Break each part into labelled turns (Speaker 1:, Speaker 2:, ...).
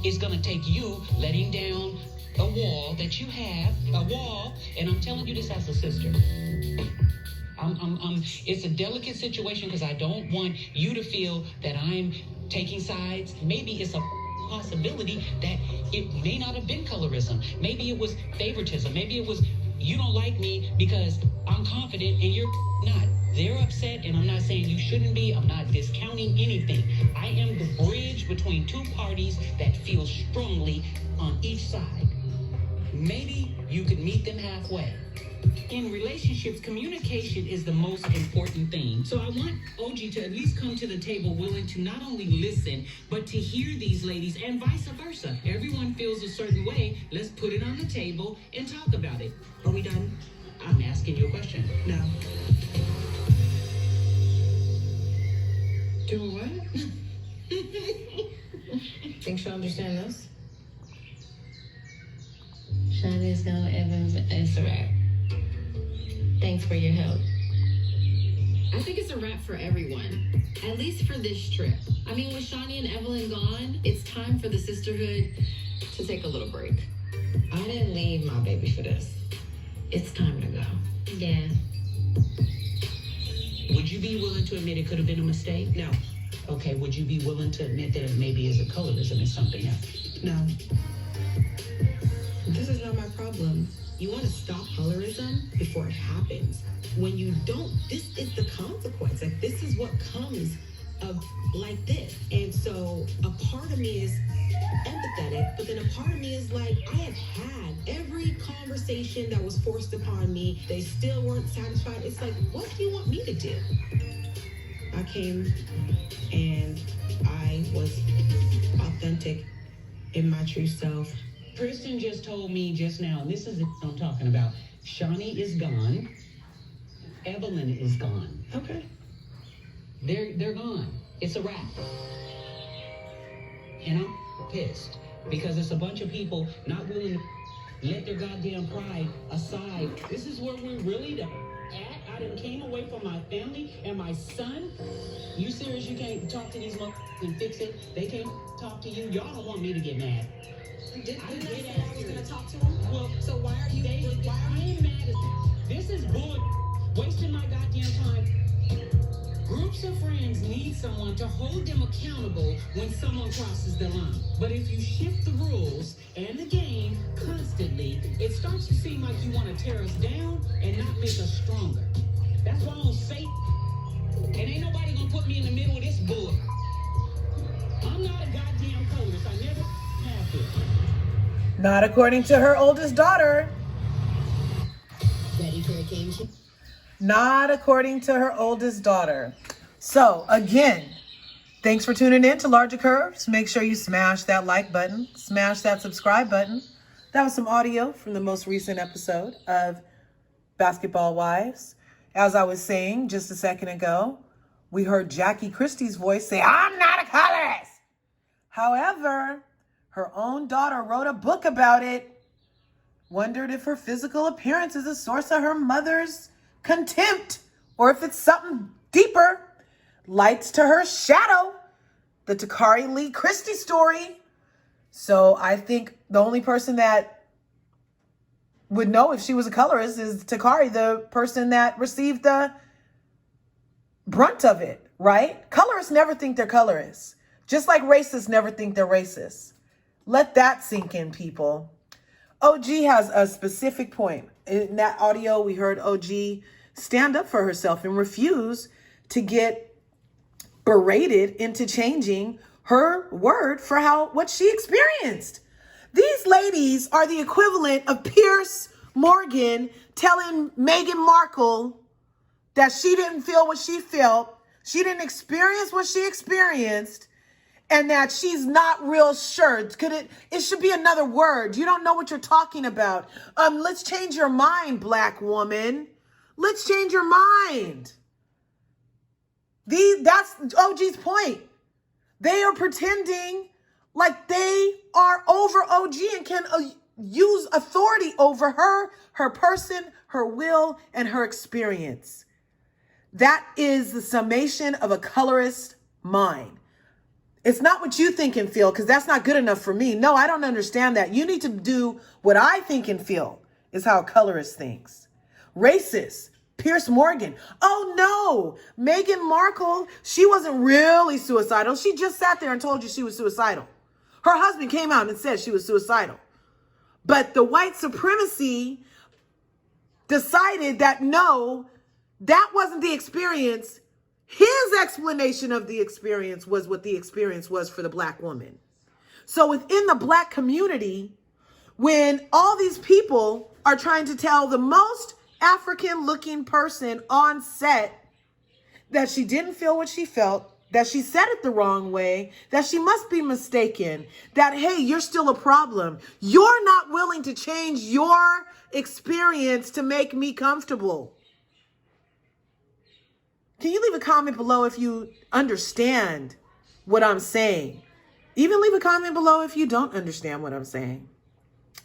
Speaker 1: It's going to take you letting down a wall that you have, and I'm telling you this as a sister. It's a delicate situation because I don't want you to feel that I'm taking sides. Maybe it's a possibility that it may not have been colorism. Maybe it was favoritism. Maybe it was you don't like me because I'm confident and you're not. They're upset, and I'm not saying you shouldn't be. I'm not discounting anything. I am the bridge between two parties that feel strongly on each side. Maybe you could meet them halfway. In relationships, communication is the most important thing. So I want OG to at least come to the table willing to not only listen, but to hear these ladies and vice versa. Everyone feels a certain way. Let's put it on the table and talk about it. Are we done? I'm asking you a question. No.
Speaker 2: Do what? Think she'll understand this?
Speaker 3: Shawnee's gonna Evan, it's a wrap. Thanks for your help.
Speaker 2: I think it's a wrap for everyone, at least for this trip. I mean, with Shawnee and Evelyn gone, it's time for the sisterhood to take a little break. I didn't leave my baby for this. It's time to go.
Speaker 3: Yeah.
Speaker 1: Would you be willing to admit it could have been a mistake?
Speaker 2: No.
Speaker 1: Okay, would you be willing to admit that it maybe is a colorism and something else?
Speaker 2: No. This is not my problem. You want to stop colorism before it happens. When you don't, this is the consequence. Like, this is what comes of like this. And so a part of me is empathetic, but then a part of me is like, I have had every conversation that was forced upon me. They still weren't satisfied. It's like, what do you want me to do? I came and I was authentic in my true self.
Speaker 1: Kristen just told me just now, and this is what I'm talking about. Shawnee is gone. Evelyn is gone.
Speaker 2: Okay.
Speaker 1: They're gone. It's a wrap. And I'm pissed because it's a bunch of people not willing to let their goddamn pride aside. This is where we're really at. I done came away from my family and my son. You serious? You can't talk to these motherfuckers and fix it? They can't talk to you? Y'all don't want me to get mad.
Speaker 2: Didn't I say I was going to talk to him? Well, so why are you?
Speaker 1: I ain't mad at this. Is bull wasting my goddamn time. Groups of friends need someone to hold them accountable when someone crosses the line. But if you shift the rules and the game constantly, it starts to seem like you want to tear us down and not make us stronger. That's why I don't say. And ain't nobody gonna put me in the middle of this bull. I'm not a goddamn colorist. I never have been.
Speaker 4: Not according to her oldest daughter.
Speaker 2: Ready for a game?
Speaker 4: Not according to her oldest daughter. So, again, thanks for tuning in to Larger Curves. Make sure you smash that like button. Smash that subscribe button. That was some audio from the most recent episode of Basketball Wives. As I was saying just a second ago, we heard Jackie Christie's voice say, I'm not a colorist. However, her own daughter wrote a book about it. Wondered if her physical appearance is a source of her mother's contempt, or if it's something deeper. Lights to her shadow, the Takari Lee Christie story. So I think the only person that would know if she was a colorist is Takari, the person that received the brunt of it, right? Colorists never think they're colorists, just like racists never think they're racist. Let that sink in, people. OG has a specific point. In that audio, we heard OG stand up for herself and refuse to get berated into changing her word for what she experienced. These ladies are the equivalent of Piers Morgan telling Meghan Markle that she didn't feel what she felt, she didn't experience what she experienced, and that she's not real sure. It should be another word. You don't know what you're talking about. Let's change your mind, black woman. Let's change your mind. That's OG's point. They are pretending like they are over OG and can use authority over her person, her will, and her experience. That is the summation of a colorist mind. It's not what you think and feel, because that's not good enough for me. No, I don't understand that. You need to do what I think and feel, is how a colorist thinks. Racist. Pierce Morgan. Oh no, Meghan Markle, she wasn't really suicidal. She just sat there and told you she was suicidal. Her husband came out and said she was suicidal. But the white supremacy decided that no, that wasn't the experience. His explanation of the experience was what the experience was for the black woman. So within the black community, when all these people are trying to tell the most African looking person on set that she didn't feel what she felt, that she said it the wrong way, that she must be mistaken, that, hey, you're still a problem. You're not willing to change your experience to make me comfortable. Can you leave a comment below if you understand what I'm saying? Even leave a comment below if you don't understand what I'm saying.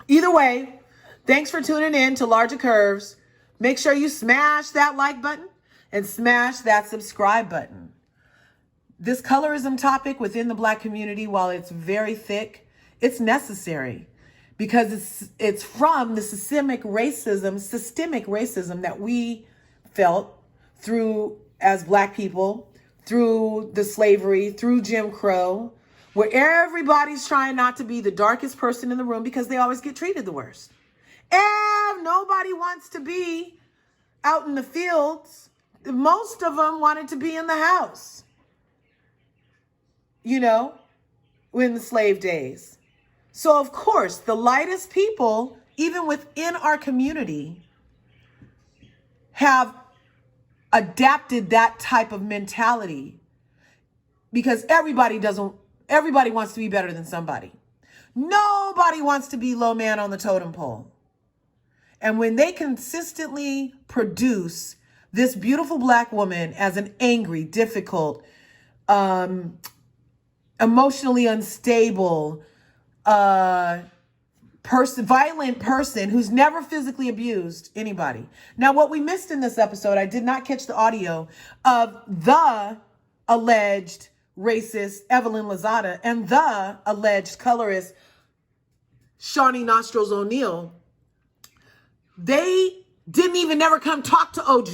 Speaker 4: Either way, thanks for tuning in to Larger Curves. Make sure you smash that like button and smash that subscribe button. This colorism topic within the black community, while it's very thick, it's necessary because it's from the systemic racism that we felt through as black people, through the slavery, through Jim Crow, where everybody's trying not to be the darkest person in the room because they always get treated the worst. And nobody wants to be out in the fields. Most of them wanted to be in the house, you know, in the slave days. So, of course, the lightest people, even within our community, have adapted that type of mentality because everybody wants to be better than somebody. Nobody wants to be low man on the totem pole. And when they consistently produce this beautiful black woman as an angry, difficult, emotionally unstable, violent person who's never physically abused anybody. Now, what we missed in this episode, I did not catch the audio of the alleged racist Evelyn Lozada and the alleged colorist Shawnee Nostrils O'Neal. They didn't even never come talk to OG.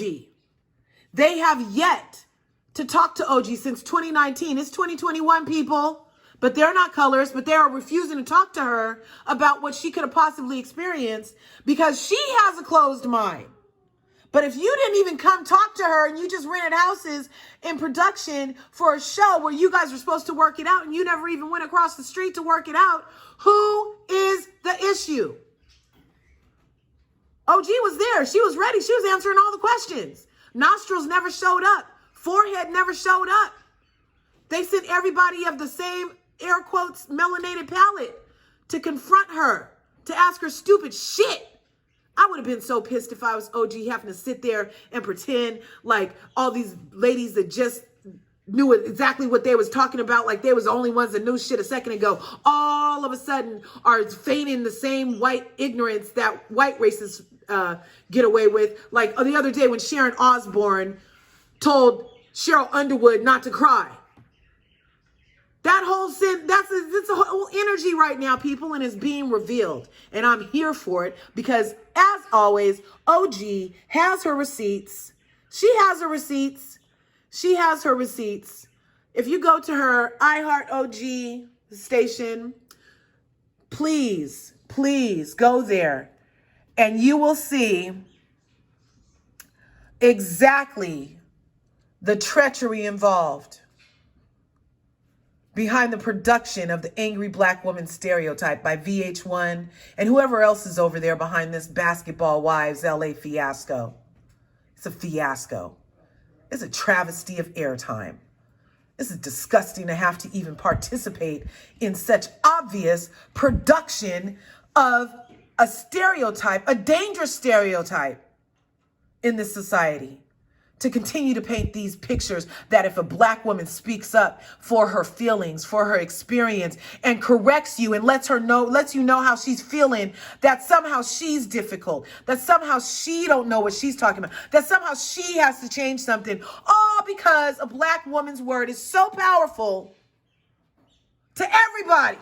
Speaker 4: They have yet to talk to OG since 2019. It's 2021, people. But they're not colorists, but they are refusing to talk to her about what she could have possibly experienced because she has a closed mind. But if you didn't even come talk to her and you just rented houses in production for a show where you guys were supposed to work it out and you never even went across the street to work it out, who is the issue? OG was there. She was ready. She was answering all the questions. Nostrils never showed up. Forehead never showed up. They sent everybody of the same, air quotes, melanated palette to confront her, to ask her stupid shit. I would have been so pissed if I was OG having to sit there and pretend like all these ladies that just knew exactly what they was talking about, like they was the only ones that knew shit a second ago, all of a sudden are feigning the same white ignorance that white racists get away with. Like the other day when Sharon Osbourne told Cheryl Underwood not to cry. That whole it's a whole energy right now, people, and it's being revealed. And I'm here for it because, as always, OG has her receipts. She has her receipts. She has her receipts. If you go to her iHeart OG station, please go there and you will see exactly the treachery involved behind the production of the angry black woman stereotype by VH1 and whoever else is over there behind this Basketball Wives LA fiasco. It's a fiasco. It's a travesty of airtime. This is disgusting to have to even participate in such obvious production of a stereotype, a dangerous stereotype in this society. To continue to paint these pictures that if a black woman speaks up for her feelings, for her experience, and corrects you and lets you know how she's feeling, that somehow she's difficult, that somehow she don't know what she's talking about, that somehow she has to change something, all because a black woman's word is so powerful to everybody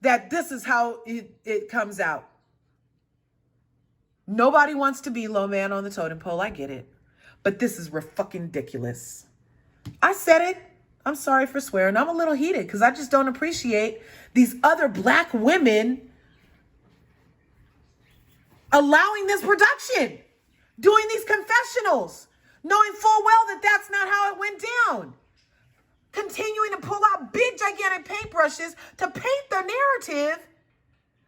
Speaker 4: that this is how it comes out. Nobody wants to be low man on the totem pole. I get it. But this is fucking ridiculous. I said it. I'm sorry for swearing. I'm a little heated because I just don't appreciate these other black women allowing this production, doing these confessionals, knowing full well that that's not how it went down. Continuing to pull out big, gigantic paintbrushes to paint the narrative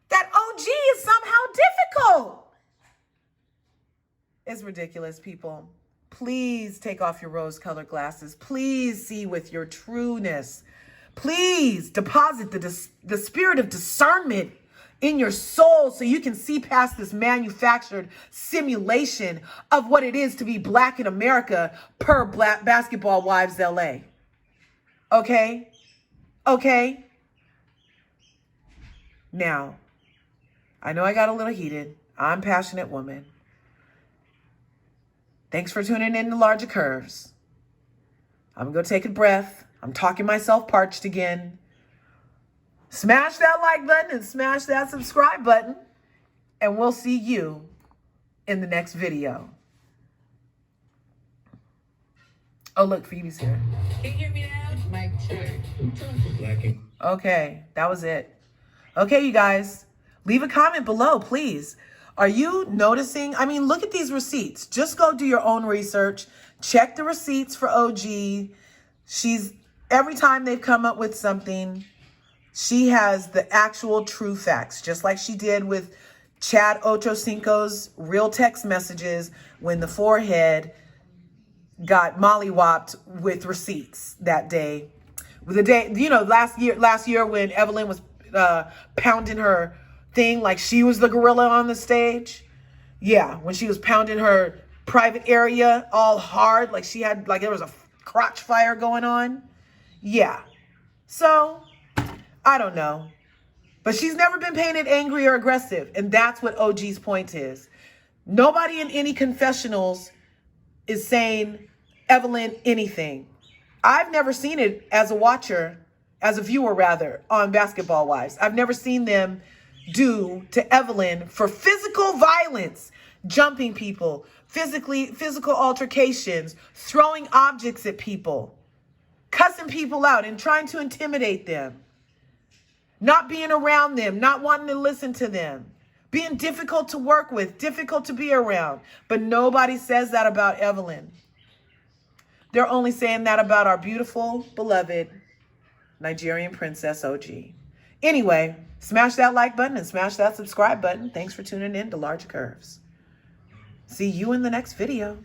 Speaker 4: that OG is somehow difficult. It's ridiculous, people. Please take off your rose-colored glasses. Please see with your trueness. Please deposit the spirit of discernment in your soul so you can see past this manufactured simulation of what it is to be black in America per Black Basketball Wives LA. Okay? Okay? Now, I know I got a little heated. I'm a passionate woman. Thanks for tuning in to Larger Curves. I'm going to take a breath. I'm talking myself parched again. Smash that like button and smash that subscribe button. And we'll see you in the next video. Oh, look, Phoebe's here.
Speaker 2: Can you hear me now?
Speaker 3: Mike, sure.
Speaker 4: Okay, that was it. Okay, you guys, leave a comment below, please. Are you noticing? I mean, look at these receipts. Just go do your own research. Check the receipts for OG. Every time they've come up with something, she has the actual true facts, just like she did with Chad Ochocinco's real text messages when the forehead got mollywopped with receipts that day. The day, you know, last year when Evelyn was pounding her thing like she was the gorilla on the stage. Yeah, when she was pounding her private area all hard, like she had, like there was a crotch fire going on. Yeah. So, I don't know. But she's never been painted angry or aggressive. And that's what OG's point is. Nobody in any confessionals is saying Evelyn anything. I've never seen it as a watcher, as a viewer rather, on Basketball Wives. I've never seen them do to Evelyn for physical violence, jumping people, physical altercations, throwing objects at people, cussing people out and trying to intimidate them, not being around them, not wanting to listen to them, being difficult to work with, difficult to be around. But nobody says that about Evelyn. They're only saying that about our beautiful, beloved Nigerian princess OG. Anyway, smash that like button and smash that subscribe button. Thanks for tuning in to Larger Curves. See you in the next video.